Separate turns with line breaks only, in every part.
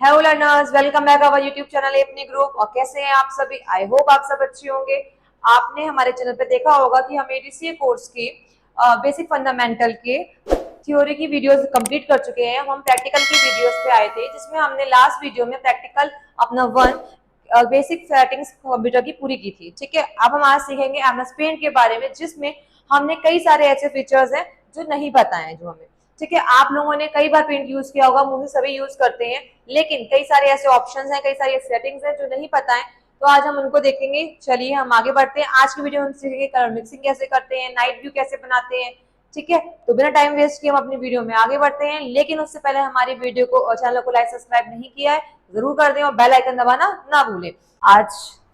Hello learners, welcome back our YouTube channel अपनी group. और कैसे हैं आप सभी? आई होप आप सब अच्छे होंगे। आपने हमारे चैनल पे देखा होगा कि हम एडीसीए कोर्स के बेसिक फंडामेंटल के थ्योरी की वीडियोस कंप्लीट कर चुके हैं। हम प्रैक्टिकल की वीडियोस पे आए थे, जिसमें हमने लास्ट वीडियो में प्रैक्टिकल अपना वन बेसिक सेटिंग्स कंप्यूटर की पूरी की थी। ठीक है, अब हम आज सीखेंगे एमएस पेंट के बारे में, जिसमें हमने कई सारे ऐसे फीचर्स हैं जो नहीं पता है जो हमें। ठीक है, आप लोगों ने कई बार पेंट यूज किया होगा, मुझे सभी यूज करते हैं, लेकिन कई सारे ऐसे ऑप्शंस हैं, कई सारी सेटिंग्स हैं जो नहीं पता है। तो आज हम उनको देखेंगे। चलिए हम आगे बढ़ते हैं। आज की वीडियो में हम सीखेंगे कलर मिक्सिंग कैसे करते हैं, नाइट व्यू कैसे बनाते हैं। ठीक है, तो बिना टाइम वेस्ट किए हम अपनी वीडियो में आगे बढ़ते हैं। लेकिन उससे पहले हमारी वीडियो को और चैनल को लाइक सब्सक्राइब नहीं किया है, जरूर कर दें और बेल आइकन दबाना ना भूलें। आज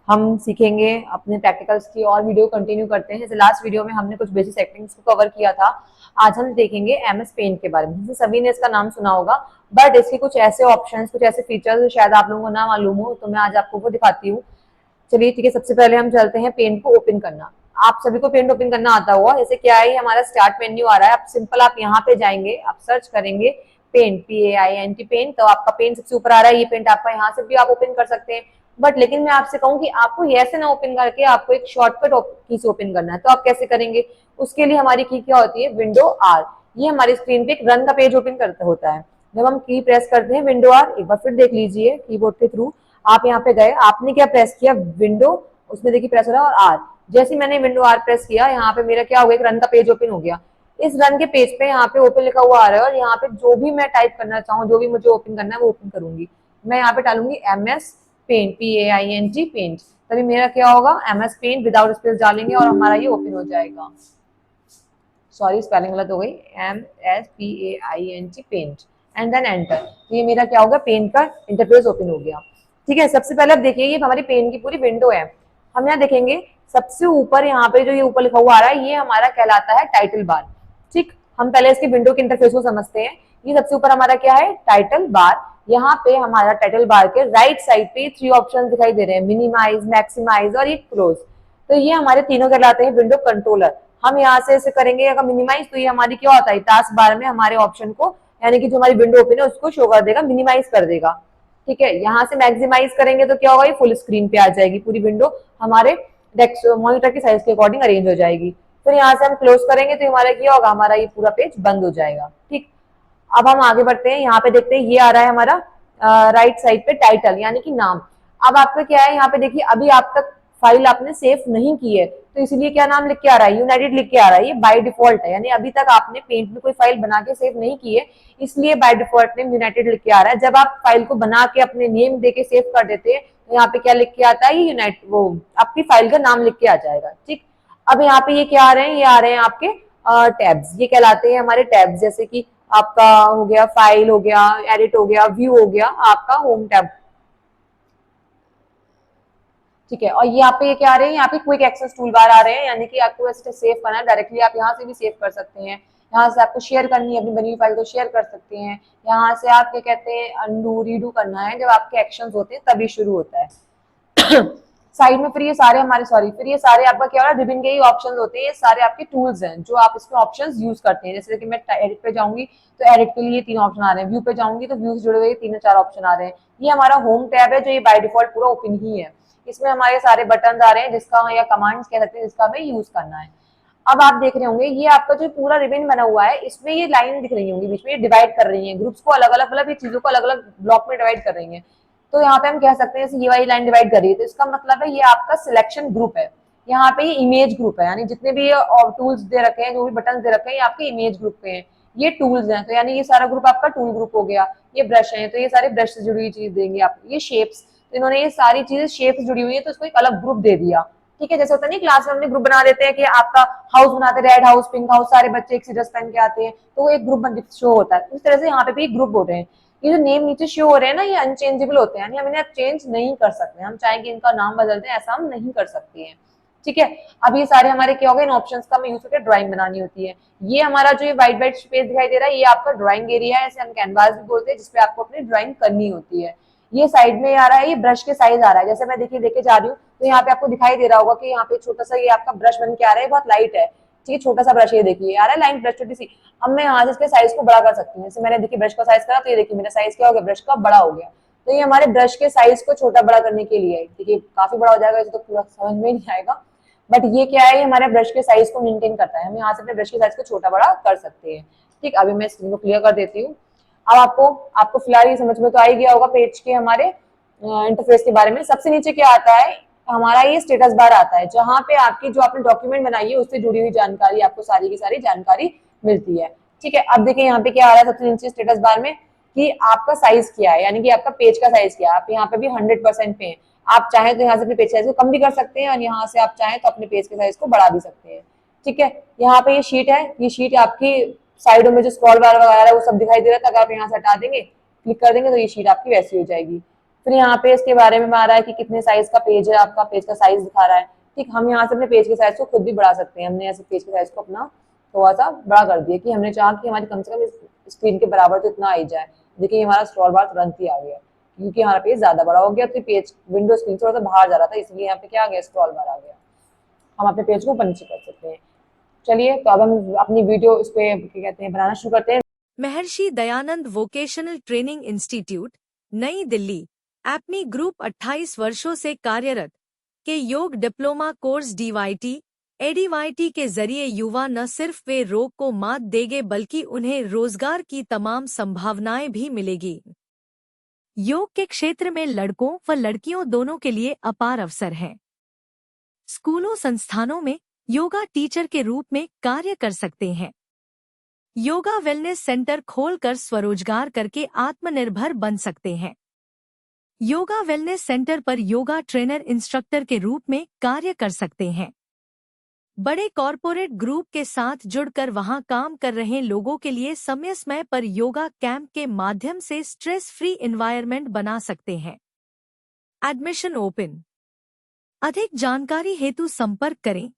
हम सीखेंगे अपने प्रैक्टिकल्स की और वीडियो कंटिन्यू करते हैं। जैसे लास्ट वीडियो में हमने कुछ बेसिक सेटिंग्स को कवर किया था, आज हम देखेंगे एमएस पेंट के बारे में। सभी ने इसका नाम सुना होगा, बट इसके कुछ ऐसे ऑप्शंस, कुछ ऐसे फीचर्स शायद आप लोगों को ना मालूम हो, तो मैं आज आपको वो दिखाती हूँ। चलिए ठीक है, सबसे पहले हम चलते हैं पेंट को ओपन करना। आप सभी को पेंट ओपन करना आता होगा। जैसे क्या है, हमारा स्टार्ट मेन्यू आ रहा है। आप सिंपल आप यहाँ पे जाएंगे, आप सर्च करेंगे पेंट, PAINT पेंट, तो आपका पेंट सबसे ऊपर आ रहा है। ये पेंट आपका यहाँ से भी आप ओपन कर सकते हैं। बट लेकिन मैं आपसे कहूँ कि आपको ऐसे ना ओपन करके आपको एक शॉर्टकट की से ओपन करना है, तो आप कैसे करेंगे? उसके लिए हमारी की क्या होती है? Window R. ये हमारी स्क्रीन पे एक रन का पेज ओपन करता होता है। जब हम की प्रेस करते हैं विंडो आर, एक बार फिर देख लीजिए कीबोर्ड के थ्रू। आप यहाँ पे गए, आपने क्या प्रेस किया? विंडो, उसमें देखिए प्रेस हो रहा है, और आर। जैसे मैंने विंडो आर प्रेस किया, यहाँ पे मेरा क्या हो गया? एक रन का पेज ओपन हो गया। इस रन के पेज पे यहाँ पे ओपन लिखा हुआ आ रहा है, और यहाँ पे जो भी मैं टाइप करना चाहूँ, जो भी मुझे ओपन करना है वो ओपन करूंगी। मैं यहाँ पे डालूंगी MS पेंट, PAINT पेंट। तभी मेरा क्या होगा? MS पेंट विदाउट स्पेस डालेंगे और हमारा ये ओपन हो जाएगा। सॉरी, स्पेलिंग गलत हो गई। MSPAINT paint and then enter. ये मेरा क्या होगा? पेंट का इंटरफेस ओपन हो गया। ठीक है, सबसे पहले आप देखिए ये हमारी पेंट की पूरी विंडो है। हम यहाँ देखेंगे सबसे ऊपर, यहाँ पे जो ये ऊपर लिखा हुआ आ रहा है, ये हमारा कहलाता है टाइटल बार। ठीक, हम पहले इसकी विंडो के इंटरफेस को समझते हैं। ये सबसे ऊपर हमारा क्या है? Title bar. यहाँ पे हमारा टाइटल बार के राइट साइड पे 3 ऑप्शन दिखाई दे रहे हैं, मिनिमाइज, मैक्सिमाइज और ये क्लोज। तो ये हमारे तीनों कहलाते हैं विंडो कंट्रोलर। हम यहाँ से इसे करेंगे अगर मिनिमाइज, तो ये हमारी क्या होता है? टास्क बार में हमारे ऑप्शन को, यानी कि जो हमारी विंडो ओपन है उसको शो कर देगा, मिनिमाइज कर देगा। ठीक है, यहाँ से मैक्सिमाइज करेंगे तो क्या होगा? ये फुल स्क्रीन पे आ जाएगी पूरी विंडो, हमारे मॉनिटर के साइज के अकॉर्डिंग अरेंज हो जाएगी। फिर यहाँ से हम क्लोज करेंगे तो हमारा क्या होगा? हमारा ये पूरा पेज बंद हो जाएगा। ठीक, अब हम आगे बढ़ते हैं। यहाँ पे देखते हैं ये आ रहा है हमारा राइट साइड पे टाइटल, यानी कि नाम। अब आपका क्या है? यहाँ पे देखिए अभी आप तक फाइल आपने सेव नहीं की है, तो इसलिए क्या नाम लिख के आ रहा है? यूनाइटेड लिख के आ रहा है। ये बाय डिफॉल्ट है, यानी अभी तक आपने पेंट में कोई फाइल बना के सेव नहीं की है, इसलिए बाय डिफॉल्ट नेम यूनाइटेड लिख के आ रहा है। जब आप फाइल को बना के अपने नेम दे के सेव कर देते हैं, तो यहाँ पे क्या लिख के आता है? ये यूनाइट, वो आपकी फाइल का नाम लिख के आ जाएगा। ठीक, अब यहाँ पे ये क्या आ रहे हैं? ये आ रहे हैं आपके टैब्स। ये कहलाते हैं हमारे टैब्स, जैसे कि आपका हो गया फाइल, हो गया एडिट, हो गया व्यू, हो गया आपका होम टैब। ठीक है, और यहाँ पे ये क्या आ रहे हैं? यहाँ पे क्विक एक्सेस टूल बार आ रहे हैं, यानी कि आपको ऐसे सेव करना है डायरेक्टली, आप यहाँ से भी सेव कर सकते हैं। यहाँ से आपको शेयर करनी है अपनी बनी हुई फाइल को, शेयर कर सकते हैं। यहाँ से आप क्या कहते हैं? अनडू रीडू करना है, जब आपके एक्शंस होते हैं तभी शुरू होता है। साइड में फिर ये सारे हमारे, सॉरी, फिर ये सारे आपका क्या हो रहा है? रिबन के ही ऑप्शन होते हैं, ये सारे आपके टूल्स हैं जो आप इसमें ऑप्शन यूज करते हैं। जैसे कि मैं एडिट पे जाऊंगी तो एडिट के लिए 3 ऑप्शन आ रहे हैं, व्यू पे जाऊंगी तो व्यू से जुड़े हुए 3-4 ऑप्शन आ रहे हैं। ये हमारा होम टैब है, जो ये बाय डिफॉल्ट पूरा ओपन ही है। इसमें हमारे सारे बटन आ रहे हैं, जिसका या कमांड्स कह सकते हैं, जिसका हमें यूज करना है। अब आप देख रहे होंगे ये आपका जो पूरा रिबन बना हुआ है, इसमें ये लाइन दिख रही होंगी बीच में, ये डिवाइड कर रही है ग्रुप्स को अलग अलग, मतलब ये चीजों को अलग अलग ब्लॉक में डिवाइड कर रही है। तो यहाँ पे हम कह सकते हैं जैसे ये वाली लाइन डिवाइड कर रही है, तो इसका मतलब है ये आपका सिलेक्शन ग्रुप है। यहाँ पे ये इमेज ग्रुप है, यानी जितने भी टूल्स दे रखे हैं, जो भी बटन दे रखे हैं, ये आपके इमेज ग्रुप पे हैं। ये टूल्स हैं, तो यानी ये सारा ग्रुप आपका टूल ग्रुप हो गया। ये ब्रश है, तो ये सारे ब्रश से जुड़ी हुई चीज देंगे आपको। ये शेप्स, तो इन्होंने ये सारी चीजें शेप से जुड़ी हुई है, तो इसको एक अलग ग्रुप दे दिया। ठीक है, जैसे होता नहीं क्लास में हमने ग्रुप बना देते हैं कि आपका हाउस बनाते, रेड हाउस, पिंक हाउस, सारे बच्चे एक सी ड्रेस पहन के आते हैं, तो वो एक ग्रुप शो होता है। उस तरह से यहाँ पे भी ग्रुप हो रहे हैं। ये जो नेम नीचे शो हो रहे हैं ना, ये अनचेंजेबल होते हैं, यानी हम इन्हें चेंज नहीं कर सकते। हम चाहेंगे इनका नाम बदल दें, ऐसा हम नहीं कर सकते हैं। ठीक है, अब ये सारे हमारे क्या हो गए? इन ऑप्शंस का हमें यूज करके ड्राइंग बनानी होती है। ये हमारा जो व्हाइट व्हाइट स्पेस दिखाई दे रहा है, ये आपका ड्राइंग एरिया है, ऐसे हम कैनवास भी बोलते हैं, जिसपे आपको अपनी ड्राइंग करनी होती है। ये साइड में आ रहा है, ये ब्रश के साइज आ रहा है। जैसे मैं देखिए लेके जा रही हूँ, तो यहाँ पे आपको दिखाई दे रहा होगा कि यहाँ पे छोटा सा ये आपका ब्रश बन के आ रहा है, बहुत लाइट है। ठीक है, छोटा सा ब्रश, ये देखिए आ रहा है लाइन ब्रश छोटी सी। अब मैं यहाँ से इसके साइज को बड़ा कर सकती हूँ। जैसे मैंने देखिए ब्रश का साइज करा, तो ये देखिए मेरा साइज क्या हो गया? ब्रश का बड़ा हो गया। तो ये हमारे ब्रश के साइज को छोटा बड़ा करने के लिए है। देखिए काफी बड़ा हो जाएगा तो पूरा समझ में नहीं आएगा, बट ये क्या है, ये हमारे ब्रश के साइज को मेंटेन करता है। हम यहाँ से अपने ब्रश के साइज को छोटा बड़ा कर सकते हैं। ठीक, अभी मैं स्क्रीन को क्लियर कर देती हूँ। अब आपको फिलहाल ये समझ में तो आ ही गया होगा पेज के हमारे इंटरफेस के बारे में। सबसे नीचे क्या आता है, हमारा ये स्टेटस बार आता है, जहां पे आपकी जो आपने डॉक्यूमेंट बनाई है उससे जुड़ी हुई जानकारी, आपको सारी की सारी जानकारी मिलती है। ठीक है, अब देखिए यहाँ पे क्या आ रहा है सबसे नीचे स्टेटस बार में कि आपका साइज क्या है, यानी कि आपका पेज का साइज क्या है। आप यहाँ पे भी 100% पे है। आप चाहें तो यहाँ से अपने पेज साइज को कम भी कर सकते हैं और यहाँ से आप चाहें तो अपने पेज के साइज को बढ़ा भी सकते हैं। ठीक है, यहाँ पे ये शीट है, ये शीट आपकी साइडों में जो स्क्रॉल बार वगैरह है वो सब दिखाई दे रहा था, अगर आप यहाँ से हटा देंगे, क्लिक कर देंगे तो ये शीट आपकी वैसी हो जाएगी। फिर यहाँ पे इसके बारे में आ रहा है कि कितने साइज का पेज है, आपका पेज का साइज दिखा रहा है। ठीक, हम यहाँ से अपने पेज के साइज को खुद भी बढ़ा सकते हैं। हमने ऐसे पेज के साइज को अपना थोड़ा सा बड़ा कर दिया कि हमने चाहा कि हमारी कम से कम स्क्रीन के बराबर तो इतना आ ही जाए। देखिए हमारा स्क्रॉल बार तुरंत ही आ गया, क्योंकि हमारा पेज ज्यादा बड़ा हो गया, तो पेज विंडो स्क्रीन थोड़ा सा बाहर जा रहा था, इसलिए यहाँ पे क्या आ गया, स्क्रॉल बार आ गया। हम अपने पेज को ऊपर नीचे कर सकते हैं। चलिए, तो अब हम अपनी वीडियो इस पे क्या कहते हैं बनाना शुरू करते हैं।
Maharshi Dayanand vocational training institute, नई दिल्ली, अपनी ग्रुप 28 वर्षों से कार्यरत के योग डिप्लोमा कोर्स डीवाईटी एडीवाईटी के जरिए युवा न सिर्फ वे रोग को मात देंगे बल्कि उन्हें रोजगार की तमाम संभावनाएं भी मिलेगी। योग के क्षेत्र में लड़कों व लड़कियों दोनों के लिए अपार अवसर हैं। स्कूलों संस्थानों में योगा टीचर के रूप में कार्य कर सकते हैं। योगा वेलनेस सेंटर खोलकर स्वरोजगार करके आत्मनिर्भर बन सकते हैं। योगा वेलनेस सेंटर पर योगा ट्रेनर इंस्ट्रक्टर के रूप में कार्य कर सकते हैं। बड़े कॉरपोरेट ग्रुप के साथ जुड़कर वहां काम कर रहे लोगों के लिए समय समय पर योगा कैंप के माध्यम से स्ट्रेस फ्री एनवायरनमेंट बना सकते हैं। Admission open. अधिक जानकारी हेतु संपर्क करें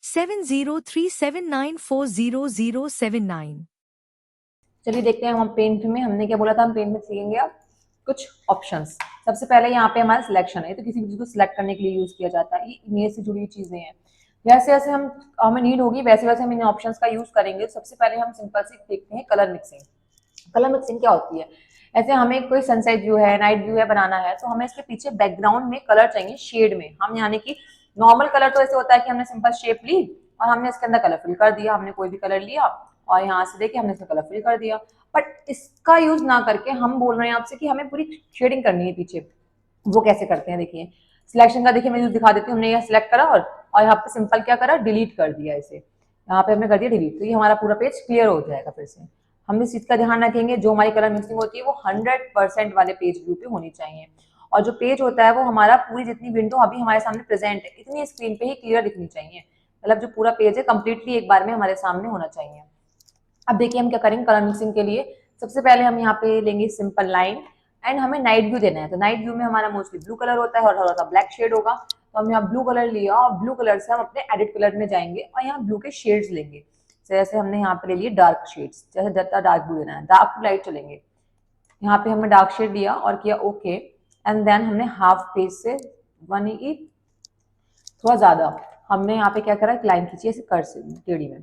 7037940079।
चलिए देखते हैं हम पेंट में, हमने क्या बोला था, हम पेंट में सीखेंगे अब कुछ ऑप्शंस। सबसे पहले यहाँ पे हमारा सिलेक्शन है, तो किसी भी चीज को सिलेक्ट करने के लिए यूज किया जाता है। ये इमेज से जुड़ी हुई चीजें हैं, जैसे जैसे हमें नीड होगी वैसे वैसे हम इन ऑप्शंस का यूज करेंगे। सबसे पहले हम सिंपल से देखते हैं कलर मिक्सिंग। कलर मिक्सिंग क्या होती है, ऐसे हमें कोई सनसेट व्यू है, नाइट व्यू है बनाना है, तो हमें इसके पीछे बैकग्राउंड में कलर चाहिए शेड में। हम यानी कि नॉर्मल कलर तो ऐसे होता है कि हमने सिंपल शेप ली और हमने इसके अंदर कलर फिल कर दिया, हमने कोई भी कलर लिया और यहाँ से देखिए हमने इसमें कलर फिल कर दिया। बट इसका यूज ना करके हम बोल रहे हैं आपसे कि हमें पूरी शेडिंग करनी है पीछे। वो कैसे करते हैं, देखिए सिलेक्शन का देखिए मैं यूज दिखा देती हूँ। हमने यहाँ सिलेक्ट करा और यहाँ पे सिंपल क्या करा, डिलीट कर दिया इसे। यहाँ पे हमने कर दिया डिलीट, तो ये हमारा पूरा पेज क्लियर हो जाएगा। फिर से हम इस चीज का ध्यान रखेंगे, जो हमारी कलर मिक्सिंग होती है वो 100% वाले पेज व्यू पे होनी चाहिए। और जो पेज होता है वो हमारा पूरी जितनी विंडो अभी हमारे सामने प्रेजेंट है इतनी स्क्रीन पे ही क्लियर दिखनी चाहिए। मतलब जो पूरा पेज है कंप्लीटली एक बार में हमारे सामने होना चाहिए। अब देखिए हम क्या करेंगे कलर मिक्सिंग के लिए। सबसे पहले हम यहाँ पे लेंगे सिंपल लाइन एंड हमें नाइट व्यू देना है। तो नाइट व्यू में हमारा मोस्टली ब्लू कलर होता है और थोड़ा सा ब्लैक शेड होगा। तो हम यहाँ ब्लू कलर लिया और ब्लू कलर से हम अपने एडिट कलर में जाएंगे और यहाँ ब्लू के शेड्स लेंगे। जैसे हमने यहाँ पे ले लिए डार्क शेड्स, जैसे जितना डार्क ब्लू लेना है, डार्क टू लाइट चलेंगे। यहाँ पे हमने डार्क शेड लिया और किया ओके एंड देन हमने हाफ पेज से वन ई थोड़ा ज्यादा हमने यहाँ पे क्या करा, एक लाइन खींची ऐसे कर से टेढ़ी में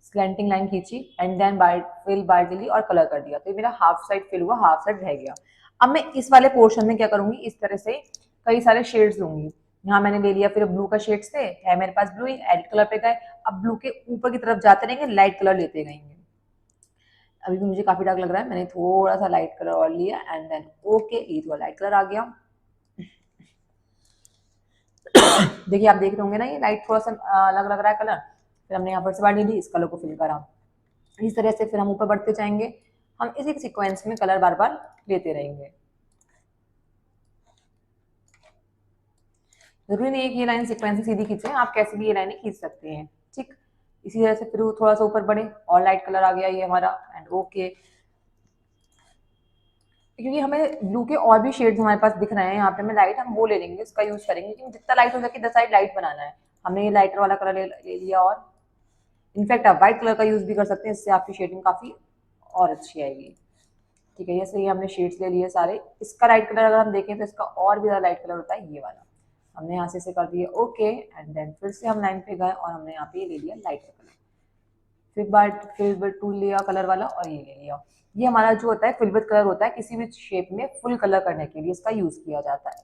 स्लैंटिंग लाइन खींची एंड देन फिल बार दिली और कलर कर दिया। तो मेरा हाफ साइड फिल हुआ, हाफ साइड रह गया। अब मैं इस वाले पोर्शन में क्या करूंगी, इस तरह से कई सारे शेड्स लूंगी। यहाँ मैंने ले लिया फिर ब्लू का शेड से है मेरे पास ब्लू, एडिट कलर पे गए। अब ब्लू के ऊपर की तरफ जाते रहेंगे, लाइट कलर लेते रहेंगे। अभी भी मुझे काफी डार्क लग रहा है, मैंने थोड़ा सा लाइट कलर और लिया एंड देन ओके ये थोड़ा लाइट कलर आ गया। देखिए आप देख रहे होंगे ना, ये लाइट थोड़ा सा अलग लग रहा है कलर। फिर हमने यहाँ पर से बार ली, इस कलर को फिल करा। इस तरह से फिर हम ऊपर बढ़ते जाएंगे, हम इसी सीक्वेंस में कलर बार बार लेते रहेंगे। जरूरी नहीं है कि ये लाइन सीक्वेंस सीधी खींचे, आप कैसे भी ये लाइनें खींच सकते हैं। ठीक, इसी तरह से फिर थोड़ा सा ऊपर बढ़े और लाइट कलर आ गया ये हमारा एंड ओके। क्योंकि हमें ब्लू के और भी शेड्स हमारे पास दिख रहे हैं यहाँ पे, हमें लाइट हम वो ले लेंगे, उसका यूज करेंगे क्योंकि जितना लाइट हो सके द साइड लाइट बनाना है। हमने ये लाइटर वाला कलर ले लिया और इनफैक्ट आप व्हाइट कलर का यूज भी कर सकते हैं, इससे आपकी शेडिंग काफी और अच्छी आएगी। ठीक है, जैसे ये हमने शेड्स ले लिए सारे। इसका लाइट कलर अगर हम देखें तो इसका और भी ज्यादा लाइट कलर होता है ये वाला। हमने यहाँ से इसे कर दिया ओके एंड देन फिर से हम लाइन पे गए और हमने यहाँ पे ले लिया लाइटर कलर। फिल्बर्ट टूल लिया कलर वाला और ये ले लिया। ये हमारा जो होता है फिल्बर्ट कलर होता है, किसी भी शेप में फुल कलर करने के लिए इसका यूज किया जाता है।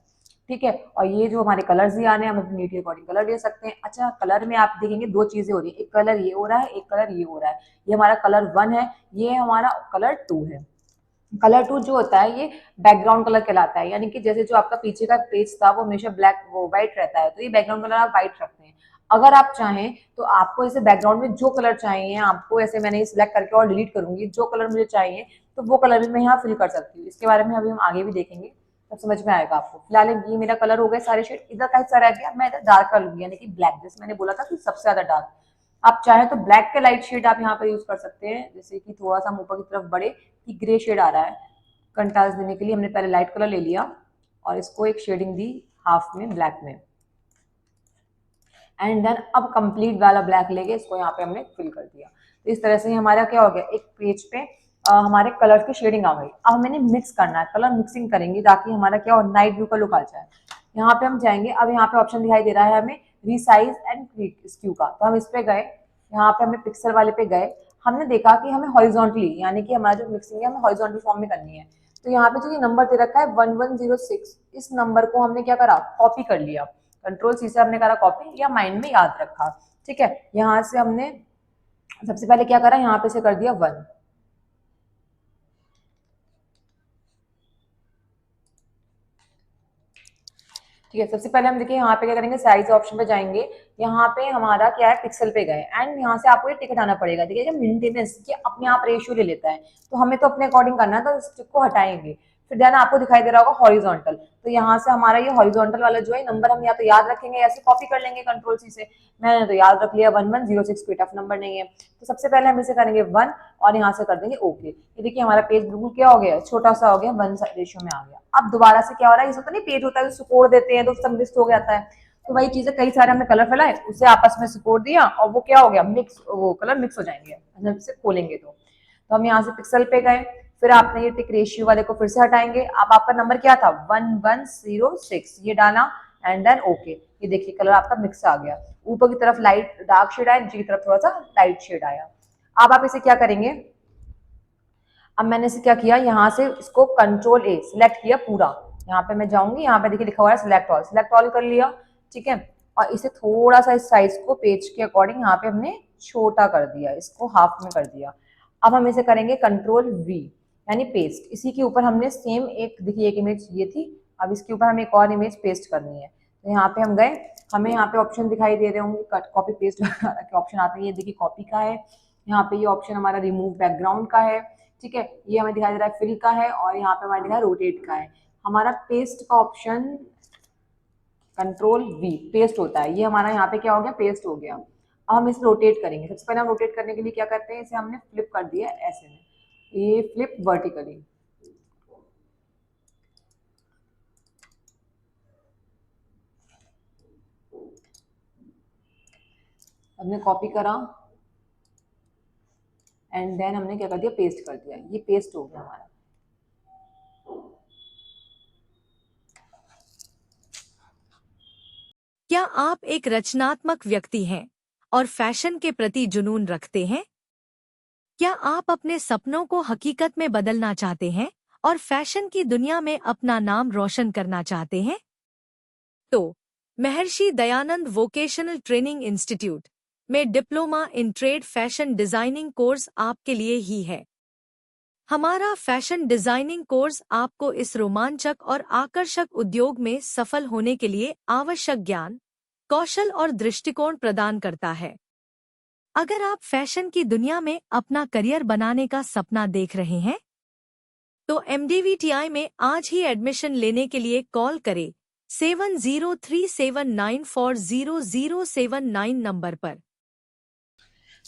ठीक है, और ये जो हमारे कलर्स दिए आने हम अपनी नीड के अकॉर्डिंग कलर दे सकते हैं। अच्छा, कलर में आप देखेंगे दो चीजें हो रही है, एक कलर ये हो रहा है, एक कलर ये हो रहा है। ये हमारा कलर 1 है, ये हमारा कलर 2 है। कलर 2 जो होता है ये बैकग्राउंड कलर कहलाता है, यानी कि जैसे जो आपका पीछे का पेज था वो हमेशा ब्लैक वो व्हाइट रहता है, तो ये बैकग्राउंड कलर आप व्हाइट रखते हैं। अगर आप चाहें तो आपको इसे बैकग्राउंड में जो कलर चाहिए आपको, ऐसे मैंने सिलेक्ट करके और डिलीट करूंगी, जो कलर मुझे चाहिए तो वो कलर भी मैं यहाँ फिल कर सकती हूँ। इसके बारे में अभी हम आगे भी देखेंगे, तब समझ में आएगा आपको। फिलहाल ये मेरा कलर हो गया सारे शेड। इधर का हिस्सा रह गया, मैं इधर डार्क कर लूंगी, यानी कि ब्लैक, जैसे मैंने बोला था कि सबसे ज्यादा डार्क। आप चाहे तो ब्लैक के लाइट शेड आप यहाँ पर यूज कर सकते हैं, जैसे कि थोड़ा सा ऊपर की तरफ बढ़े कि ग्रे शेड आ रहा है। कंट्रास्ट देने के लिए हमने पहले लाइट कलर ले लिया और इसको एक शेडिंग दी हाफ में ब्लैक में, एंड देन अब कंप्लीट वाला ब्लैक लेके इसको यहाँ पे हमने फिल कर दिया। तो इस तरह से हमारा क्या हो गया, एक पेज पे हमारे कलर की शेडिंग आ गई। अब मैंने मिक्स करना है, कलर मिक्सिंग करेंगे ताकि हमारा क्या हो, नाइट व्यू का लुक आ जाए। यहाँ पे हम जाएंगे, अब यहाँ पे ऑप्शन दिखाई दे रहा है हमें रीसाइज एंड स्क्यू का, तो हम इस पे गए, यहाँ पे हमने पिक्सल वाले पे गए। हमने देखा कि हमें हॉरिजॉन्टली, यानी कि हमारा जो मिक्सिंग है हमें हॉरिजॉन्टल फॉर्म में करनी है। तो यहाँ पे जो ये नंबर दे रखा है 1106, इस नंबर को हमने क्या करा, कॉपी कर लिया। कंट्रोल सी से हमने करा कॉपी, या माइंड में याद रखा। ठीक है, यहाँ से हमने सबसे पहले क्या करा, यहाँ पे से कर दिया 1। ठीक है, सबसे पहले हम देखिए यहाँ पे क्या करेंगे, साइज ऑप्शन पे जाएंगे। यहाँ पे हमारा क्या है, पिक्सल पे गए, एंड यहाँ से आपको ये टिक हटाना पड़ेगा। देखिए जब मेंटेनेंस ये अपने आप रेशियो ले लेता है, तो हमें तो अपने अकॉर्डिंग करना है, तो इस टिक को हटाएंगे। फिर देन आपको दिखाई दे रहा होगा हॉरिजॉन्टल, तो यहाँ से हमारा ये हॉरिजॉन्टल वाला जो है नंबर हम या तो याद रखेंगे या ऐसे कॉपी कर लेंगे कंट्रोल सी से। मैंने तो याद रख लिया 1106, कोई टफ नंबर नहीं है। तो सबसे पहले हम इसे करेंगे 1 और यहाँ से कर देंगे ओके। ये देखिए हमारा पेज बिल्कुल क्या हो गया, छोटा सा हो गया, 1 रेशियो में आ गया। अब दोबारा से क्या हो रहा है, तो नहीं पेज होता है तो सिकोड़ देते हैं तो सब मिक्स हो जाता है। तो वही चीज है, कई सारे हमने कलर फैलाए, उसे आपस में सिकोड़ दिया और वो क्या हो गया, मिक्स, वो कलर मिक्स हो जाएंगे जब इसे खोलेंगे तो हम यहाँ से पिक्सल पे गए। फिर आपने ये टिक रेशियो वाले को फिर से हटाएंगे। अब आपका नंबर क्या था, 1106, ये डाला एंड देन ओके। ये देखिए कलर आपका मिक्स आ गया, ऊपर की तरफ लाइट डार्क शेड आया, नीचे की तरफ थोड़ा सा लाइट शेड आया। अब आप इसे क्या करेंगे, अब मैंने इसे क्या किया, यहाँ से इसको कंट्रोल ए सिलेक्ट किया पूरा। यहाँ पे मैं जाऊंगी, यहाँ पे देखिए लिखा हुआ है सिलेक्ट ऑल कर लिया। ठीक है, और इसे थोड़ा सा इस साइज को पेज के अकॉर्डिंग यहाँ पे हमने छोटा कर दिया, इसको हाफ में कर दिया। अब हम इसे करेंगे कंट्रोल वी, यानी पेस्ट। इसी के ऊपर हमने सेम एक, देखिए एक इमेज ये थी, अब इसके ऊपर हमें एक और इमेज पेस्ट करनी है। तो यहाँ पे हम गए, हमें यहाँ पे ऑप्शन दिखाई दे रहे होंगे, कट कॉपी पेस्ट के ऑप्शन आते हैं। ये देखिए कॉपी का है, यहाँ पे ये ऑप्शन हमारा रिमूव बैकग्राउंड का है। ठीक है, ये हमें दिखाई दे रहा है फिल का है, और यहाँ पे हमारे दिखा है रोटेट का है। हमारा पेस्ट का ऑप्शन कंट्रोल वी, पेस्ट होता है, ये हमारा यहाँ पे क्या हो गया, पेस्ट हो गया। अब हम इसे रोटेट करेंगे। सबसे पहले हम रोटेट करने के लिए क्या करते हैं, इसे हमने फ्लिप कर दिया ऐसे में, ये फ्लिप वर्टिकली। हमने कॉपी करा एंड देन हमने क्या कर दिया, पेस्ट कर दिया, ये पेस्ट हो गया हमारा।
क्या आप एक रचनात्मक व्यक्ति हैं और फैशन के प्रति जुनून रखते हैं? क्या आप अपने सपनों को हकीकत में बदलना चाहते हैं और फैशन की दुनिया में अपना नाम रोशन करना चाहते हैं? तो Maharshi Dayanand vocational training institute में diploma in trade fashion designing course आपके लिए ही है। हमारा फैशन डिजाइनिंग कोर्स आपको इस रोमांचक और आकर्षक उद्योग में सफल होने के लिए आवश्यक ज्ञान, कौशल और दृष्टिकोण प्रदान करता है। अगर आप फैशन की दुनिया में अपना करियर बनाने का सपना देख रहे हैं, तो MDVTI में आज ही एडमिशन लेने के लिए कॉल करें 7037940079 नंबर पर।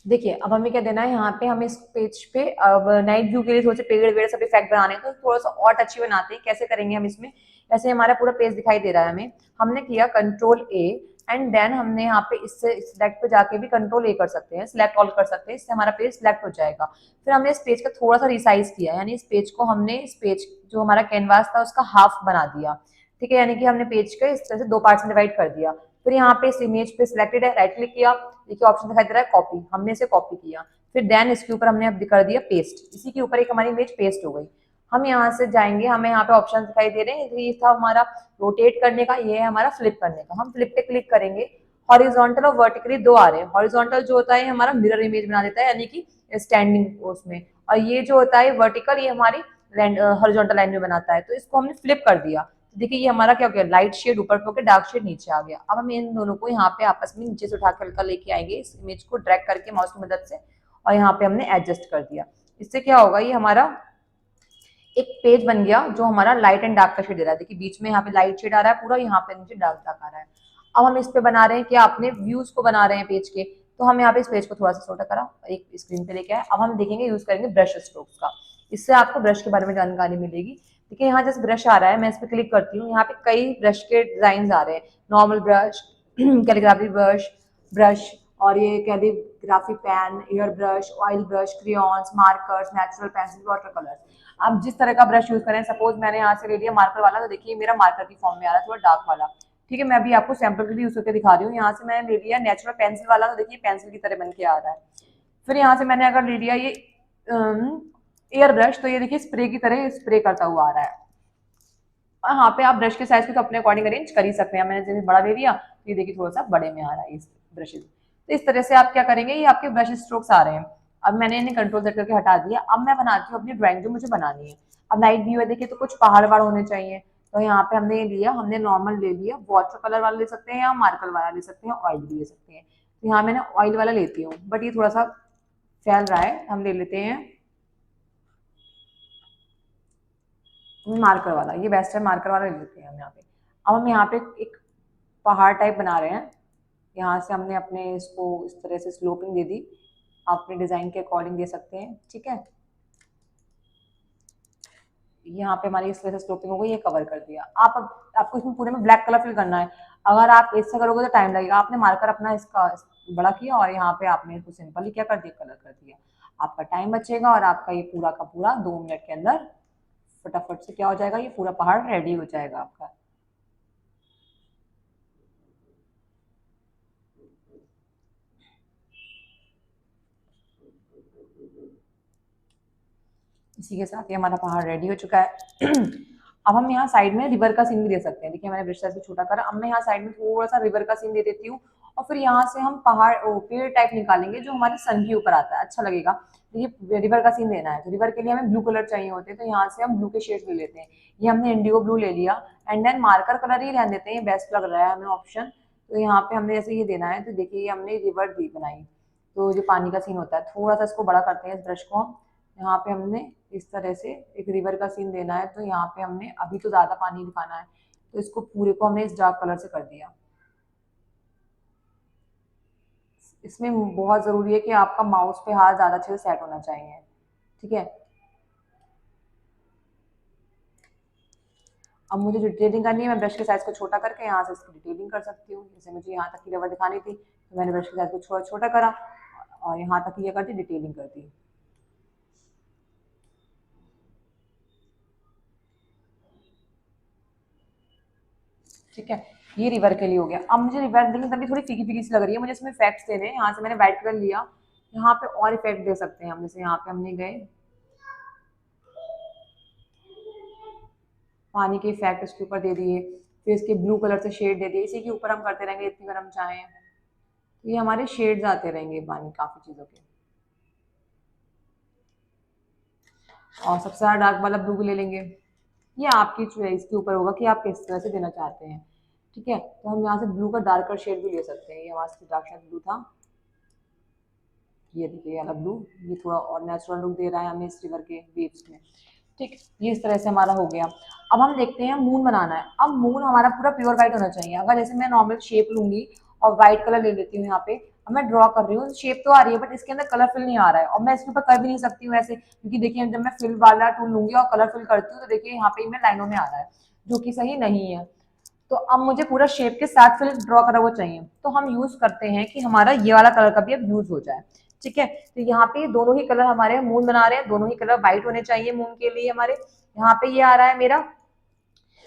देखिए अब हमें क्या देना है, यहाँ पे हमें इस पेज पे अब नाइट व्यू के लिए थोड़े से पेड़ वेड़ सब इफेक्ट बनाने हैं, तो थोड़ा सा और टची बनाते हैं। कैसे करेंगे हम इसमें, ऐसे हमारा पूरा पेज दिखाई दे रहा है हमें, हमने किया कंट्रोल ए एंड देन हमने यहाँ पे इससे सिलेक्ट पे जाके भी कंट्रोल ए कर सकते हैं, सिलेक्ट ऑल कर सकते हैं, इससे हमारा पेज सिलेक्ट हो जाएगा। फिर हमने इस पेज का थोड़ा सा रिसाइज किया, यानी इस पेज को हमने, इस पेज जो हमारा कैनवास था उसका हाफ बना दिया। ठीक है, यानी कि हमने पेज को इस तरह से 2 पार्ट्स में डिवाइड कर दिया। फिर यहाँ पे इस इमेज पे सिलेक्टेड है, राइट क्लिक किया, देखिए ऑप्शन दिखाई दे रहा है कॉपी, हमने इसे कॉपी किया। फिर देन इसके ऊपर हमने अब कर दिया पेस्ट, इसी के ऊपर एक हमारी इमेज पेस्ट हो गई। हम यहाँ से जाएंगे, हमें यहाँ पे ऑप्शन दिखाई दे रहे हैं, ये था हमारा रोटेट करने का, ये है हमारा फ्लिप करने का। हम फ्लिप पे क्लिक करेंगे, हॉरिजॉन्टल और वर्टिकली दो आ रहे हैं। हॉरिजॉन्टल जो होता है हमारा मिरर इमेज बना देता है, यानी कि स्टैंडिंग उसमें, और ये जो होता है वर्टिकल, ये हमारी हॉरिजॉन्टल लाइन में बनाता है। तो इसको हमने फ्लिप कर दिया, तो देखिए ये हमारा क्या हो गया, लाइट शेड ऊपर पे होकर डार्क शेड नीचे आ गया। अब हम इन दोनों को यहाँ पे आपस में नीचे से उठा के हल्का लेके आएंगे, इस इमेज को ड्रैग करके माउस की मदद से, और यहाँ पे हमने एडजस्ट कर दिया। इससे क्या होगा, ये हमारा एक पेज बन गया जो हमारा लाइट एंड डार्क का शेड दे रहा है। देखिए बीच में यहाँ पे लाइट शेड आ रहा है पूरा, यहाँ पे नीचे डार्क डार्क आ रहा है। अब हम इस पे बना रहे हैं क्या, अपने व्यूज को बना रहे हैं पेज के, तो हम यहाँ पे इस पेज को थोड़ा सा छोटा करा, एक स्क्रीन पे लेके आए। अब हम देखेंगे, यूज करेंगे ब्रश स्ट्रोक्स का, इससे आपको ब्रश के बारे में जानकारी मिलेगी। देखिए यहाँ जैसे ब्रश आ रहा है, मैं इस पे क्लिक करती हूँ, यहाँ पे कई ब्रश के डिजाइन आ रहे हैं, normal brush, calligraphy brush brush और ये calligraphy pen, air brush, oil brush, crayons, markers, natural pencil, water colour. आप जिस तरह का ब्रश यूज करें, सपोज मैंने यहाँ से ले लिया मार्कर वाला, तो देखिए मेरा मार्कर की फॉर्म में आ रहा है, थोड़ा डार्क वाला। ठीक है, मैं अभी आपको सैंपल के लिए यूज करके दिखा रही हूँ। यहाँ से मैंने ले लिया नेचुरल पेंसिल वाला, तो देखिए पेंसिल की तरह बन के आ रहा है। फिर यहाँ से मैंने अगर ले लिया ये एयर ब्रश, तो ये देखिए स्प्रे की तरह स्प्रे करता हुआ आ रहा है। और यहाँ पे आप ब्रश के साइज को तो अपने अकॉर्डिंग अरेंज कर ही सकते हैं। मैंने जैसे बड़ा ले लिया, तो ये देखिए थोड़ा सा बड़े में आ रहा है इस ब्रशेज। तो इस तरह से आप क्या करेंगे, ये आपके ब्रश स्ट्रोक्स आ रहे हैं। अब मैंने इन्हें कंट्रोल सेट करके हटा दिया। अब मैं बनाती हूँ अपनी ड्राइंग जो मुझे बनानी है। अब नाइट व्यू है, देखिए तो कुछ पहाड़ वहाड़ होने चाहिए, तो यहाँ पे हमने ये लिया, हमने नॉर्मल ले लिया, वाटर कलर वाला ले सकते हैं या मार्कर वाला ले सकते हैं, ऑयल भी ले सकते हैं। तो यहाँ मैंने ऑयल वाला लेती हूँ, बट ये थोड़ा सा फैल रहा है, हम ले लेते हैं मार्कर वाला, ये बेस्ट है, मार्कर वाला ले लेते हैं हम यहाँ पे। अब हम यहाँ पे एक पहाड़ टाइप बना रहे हैं, यहाँ से हमने अपने इसको इस तरह से स्लोपिंग दे दी, आप अपने डिजाइन के अकॉर्डिंग दे सकते हैं। ठीक है, यहाँ पे हमारी इस तरह से स्लोपिंग हो गई, ये कवर कर दिया। आपको इसमें पूरे में ब्लैक कलर फिल करना है। अगर आप इससे करोगे तो टाइम लगेगा। आपने मार्कर अपना इसका बड़ा किया और यहाँ पे आपने इसको सिंपली क्या कर दिया, कलर कर दिया। आपका टाइम बचेगा और आपका ये पूरा का पूरा 2 मिनट के अंदर फटाफट से क्या हो जाएगा, ये पूरा पहाड़ रेडी हो जाएगा आपका। इसी के साथ ही हमारा पहाड़ रेडी हो चुका है। अब हम यहाँ साइड में रिवर का सीन भी दे सकते हैं। देखिए मैंने ब्रश साइज को छोटा करा, अब मैं यहाँ साइड में थोड़ा सा रिवर का सीन दे देती हूँ, और फिर यहाँ से हम पहाड़ पेड़ टाइप निकालेंगे जो हमारे सन के ऊपर आता है, अच्छा लगेगा। देखिए रिवर का सीन देना है, तो रिवर के लिए हमें ब्लू कलर चाहिए होते हैं, तो यहाँ से हम ब्लू के शेड ले लेते हैं। ये हमने इंडिगो ब्लू ले लिया, एंड देन मार्कर कलर ही रहने देते हैं, ये बेस्ट लग रहा है हमें ऑप्शन। तो यहाँ पे हमने जैसे ये देना है, तो देखिए हमने रिवर दी बनाई, तो जो पानी का सीन होता है, थोड़ा सा इसको बड़ा करते हैं इस ब्रश को हम। यहाँ पे हमने इस तरह से एक रिवर का सीन देना है, तो यहाँ पे हमने अभी तो ज्यादा पानी दिखाना है, तो इसको पूरे को हमने इस डार्क कलर से कर दिया। इसमें बहुत जरूरी है कि आपका माउस पे हाथ ज्यादा अच्छे से सेट होना चाहिए। ठीक है, अब मुझे जो डिटेलिंग करनी है, मैं ब्रश के साइज को छोटा करके यहाँ से इसकी डिटेलिंग कर सकती हूँ। जैसे मुझे यहाँ तक की रिवर दिखानी थी, तो मैंने ब्रश के साइज को छोटा छोटा करा और यहाँ तक ये कर दी, डिटेलिंग कर दी। ठीक है, ये रिवर के लिए हो गया। अब मुझे रिवर देखिए तभी थोड़ी फीकी फीकी सी लग रही है, मुझे इसमें इफेक्ट्स देने हैं। यहाँ से मैंने व्हाइट कलर लिया, यहाँ पे और इफेक्ट दे सकते हैं हम। जैसे यहाँ पे हमने गए पानी के इफेक्ट इसके ऊपर दे दिए, फिर इसके ब्लू कलर से शेड दे दिए, इसी के ऊपर हम करते रहेंगे इतनी बार हम चाहें। तो ये हमारे शेड्स आते रहेंगे पानी काफी चीजों के। और सबसे ज्यादा डार्क वाला ब्लू भी ले लेंगे, ये आपकी चॉइस के ऊपर होगा कि आप किस तरह से देना चाहते हैं। ठीक है, तो हम यहाँ से ब्लू का डार्कर शेड भी ले सकते हैं। ये हमारे पास डार्क शेड ब्लू था, ये देखिए वाला ब्लू, ये थोड़ा और नेचुरल लुक दे रहा है हमें इस रिवर के वेव्स में। ठीक, ये इस तरह से हमारा हो गया। अब हम देखते हैं मून बनाना है। अब मून हमारा पूरा प्योर व्हाइट होना चाहिए। अगर जैसे मैं नॉर्मल शेप लूंगी और व्हाइट कलर ले लेती हूँ, यहाँ पे अब मैं ड्रॉ कर रही हूँ, शेप तो आ रही है बट इसके अंदर कलर फिल नहीं आ रहा है, और मैं इसके ऊपर कर भी नहीं सकती हूँ ऐसे, क्योंकि देखिए जब मैं फिल वाला टूल लूंगी और कलर फिल करती हूँ, तो देखिए यहाँ पे मैं लाइनों में आ रहा है, जो कि सही नहीं है। तो अब मुझे पूरा शेप के साथ फिल ड्रॉ करा हुआ चाहिए, तो हम यूज करते हैं कि हमारा ये वाला कलर का भी अब यूज हो जाए। ठीक है, तो यहाँ पे दोनों ही कलर हमारे मून बना रहे हैं, दोनों ही कलर व्हाइट होने चाहिए मून के लिए हमारे। यहाँ पे ये आ रहा है मेरा,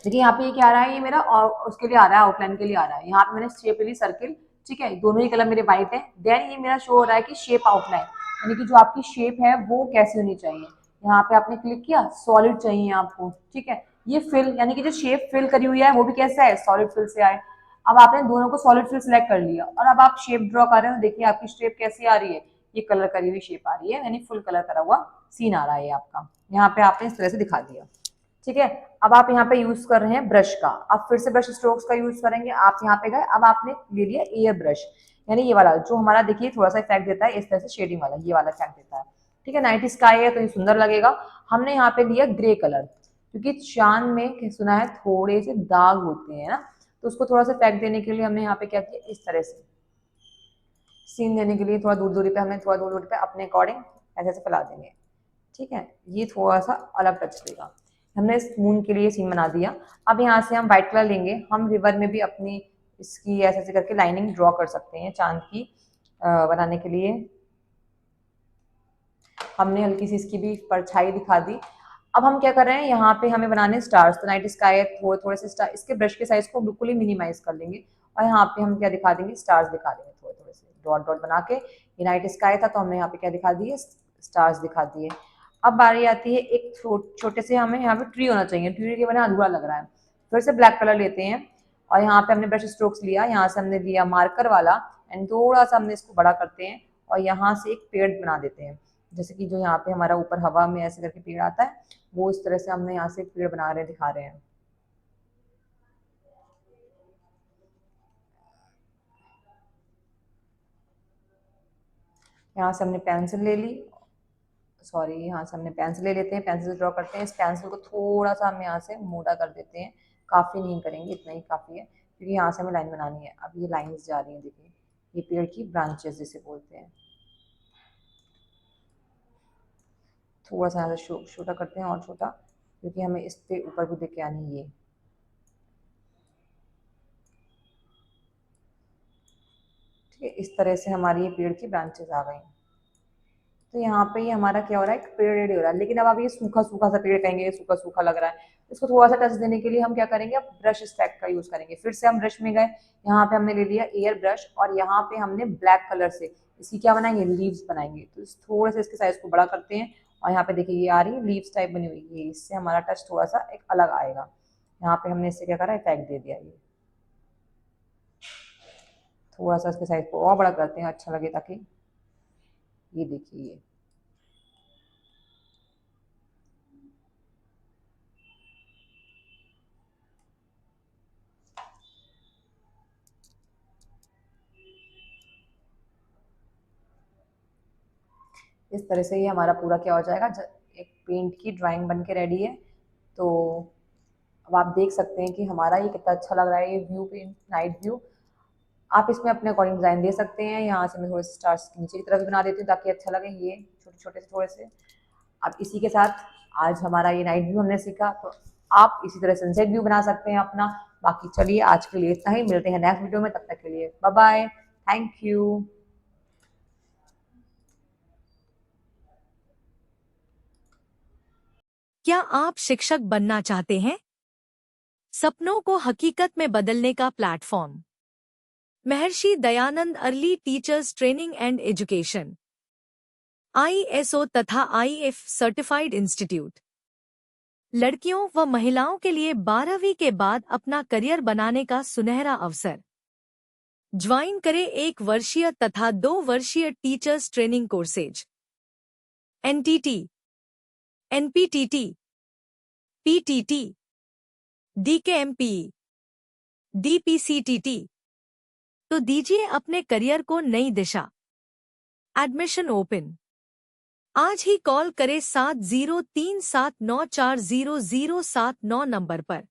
देखिए यहाँ पे ये क्या आ रहा है, ये मेरा और उसके लिए आ रहा है, आउटलाइन के लिए आ रहा है। यहाँ पे मैंने शेप ली सर्किल। ठीक है, दोनों ही कलर मेरे व्हाइट है। देन ये मेरा शो हो रहा है कि शेप आउटलाइन, यानी कि जो आपकी शेप है वो कैसी होनी चाहिए। यहाँ पे आपने क्लिक किया, सॉलिड चाहिए आपको, ठीक है। ये फिल यानी कि जो शेप फिल करी हुई है वो भी कैसा है, सॉलिड फिल से आए। अब आपने दोनों को सॉलिड फिल सिलेक्ट कर लिया और अब आप शेप ड्रॉ कर रहे हो, देखिए आपकी शेप कैसी आ रही है, ये कलर करी हुई शेप आ रही है, यानी फुल कलर करा हुआ सीन आ रहा है आपका। यहाँ पे आपने इस तरह से दिखा दिया, ठीक है। अब आप यहाँ पे यूज कर रहे हैं ब्रश का, अब फिर से ब्रश स्ट्रोक्स का यूज करेंगे। आप यहाँ पे गए, अब आपने ले लिया एयर ब्रश, यानी ये वाला जो हमारा देखिए थोड़ा सा इफेक्ट देता है इस तरह से, शेडिंग वाला, ये वाला इफेक्ट देता है, ठीक है। नाइट स्काई है तो ये सुंदर लगेगा। हमने यहाँ पे लिया ग्रे कलर, क्योंकि चांद में सुना है थोड़े से दाग होते हैं ना, तो उसको थोड़ा सा इफेक्ट देने के लिए हमने यहाँ पे क्या किया, इस तरह से सीन देने के लिए थोड़ा दूर दूरी पे हमने थोड़ा दूर दूरी पे अपने अकॉर्डिंग ऐसे ऐसे फैला देंगे, ठीक है। ये थोड़ा सा अलग टच देगा। हमने इस मून के लिए सीन बना दिया। अब यहाँ से हम व्हाइट कलर लेंगे, हम रिवर में भी अपनी इसकी ऐसे ऐसे करके लाइनिंग ड्रॉ कर सकते हैं चांद की बनाने के लिए। हमने हल्की सी इसकी भी परछाई दिखा दी। अब हम क्या कर रहे हैं, यहाँ पे हमें बनाने स्टार्स, तो नाइट स्काई है, थोड़े थोड़े से स्टार, इसके ब्रश के साइज को बिल्कुल ही मिनिमाइज कर लेंगे और यहाँ पे हम क्या दिखा देंगे, स्टार्स दिखा देंगे थोड़े थोड़े से डॉट डॉट बना के। ये नाइट स्काई था तो हमने यहाँ पे क्या दिखा दिए, स्टार्स दिखा दिए। अब बारी आती है एक छोटे से, हमें यहाँ पे ट्री होना चाहिए, ट्री के बना अधूरा लग रहा है। फिर से ब्लैक कलर लेते हैं और यहाँ पे हमने ब्रश स्ट्रोक्स लिया, यहाँ से हमने लिया मार्कर वाला एंड थोड़ा सा हमने इसको बड़ा करते हैं और यहाँ से एक पेड़ बना देते हैं। जैसे कि जो यहाँ पे हमारा ऊपर हवा में ऐसे करके पेड़ आता है, वो इस तरह से हमने यहाँ से पेड़ बना रहे दिखा रहे हैं। यहाँ से हमने पेंसिल ले ली, सॉरी यहाँ से हमने पेंसिल ले लेते हैं, पेंसिल से ड्रॉ करते हैं। इस पेंसिल को थोड़ा सा हम यहाँ से मोटा कर देते हैं, काफ़ी नहीं करेंगे, इतना ही काफ़ी है, क्योंकि यहाँ से हमें लाइन बनानी है। अब ये लाइंस जा रही हैं, देखिए ये पेड़ की ब्रांचेस जिसे बोलते हैं। थोड़ा सा यहाँ से छोटा करते हैं और छोटा, क्योंकि हमें इस पे ऊपर भी लेके आनी है ये, ठीक है। इस तरह से हमारी ये पेड़ की ब्रांचेस आ गई। तो यहाँ पे ये हमारा क्या हो रहा है, एक पेड़ रेडी हो रहा है। लेकिन अब आप ये सूखा सूखा सा पेड़ कहेंगे, सूखा सूखा लग रहा है, इसको थोड़ा सा टच देने के लिए हम क्या करेंगे, अब ब्रश स्टैक का यूज करेंगे। फिर से हम ब्रश में गए, यहाँ पे हमने ले लिया एयर ब्रश और यहाँ पे हमने ब्लैक कलर से इसकी क्या बनाएंगे, लीव्स बनाएंगे। तो थोड़ा सा इसके साइज को बड़ा करते हैं और यहाँ पे देखिए ये आ रही है लीव्स टाइप बनी हुई है, इससे हमारा टच थोड़ा सा एक अलग आएगा। यहाँ पे हमने इससे क्या करा, इफेक्ट दे दिया। ये थोड़ा सा इसके साइज को और बड़ा करते हैं, अच्छा लगे, ताकि ये देखिए ये इस तरह से ये हमारा पूरा क्या हो जाएगा, एक पेंट की ड्राइंग बन के रेडी है। तो अब आप देख सकते हैं कि हमारा ये कितना अच्छा लग रहा है, ये व्यू पे नाइट व्यू। आप इसमें अपने अकॉर्डिंग डिजाइन दे सकते हैं। यहाँ से मैं थोड़े से स्टार्स नीचे की तरफ भी बना देती हूँ ताकि अच्छा लगे, ये छोटे छोटे से थोड़े से। अब इसी के साथ आज हमारा ये नाइट व्यू हमने सीखा, तो आप इसी तरह सनसेट व्यू बना सकते हैं अपना। बाकी चलिए आज के लिए इतना ही, मिलते हैं नेक्स्ट वीडियो में, तब तक के लिए बाय बाय, थैंक यू।
क्या आप शिक्षक बनना चाहते हैं? सपनों को हकीकत में बदलने का platform Maharshi Dayanand early teachers training and education, ISO तथा IF सर्टिफाइड इंस्टीट्यूट। लड़कियों व महिलाओं के लिए 12वीं के बाद अपना करियर बनाने का सुनहरा अवसर। ज्वाइन करें 1 वर्षीय तथा 2 वर्षीय teachers training courses. NTT, NPTT, PTT, DKMPE, DPCTT। तो दीजिए अपने करियर को नई दिशा। Admission open. आज ही कॉल करें 7037940009 नंबर पर।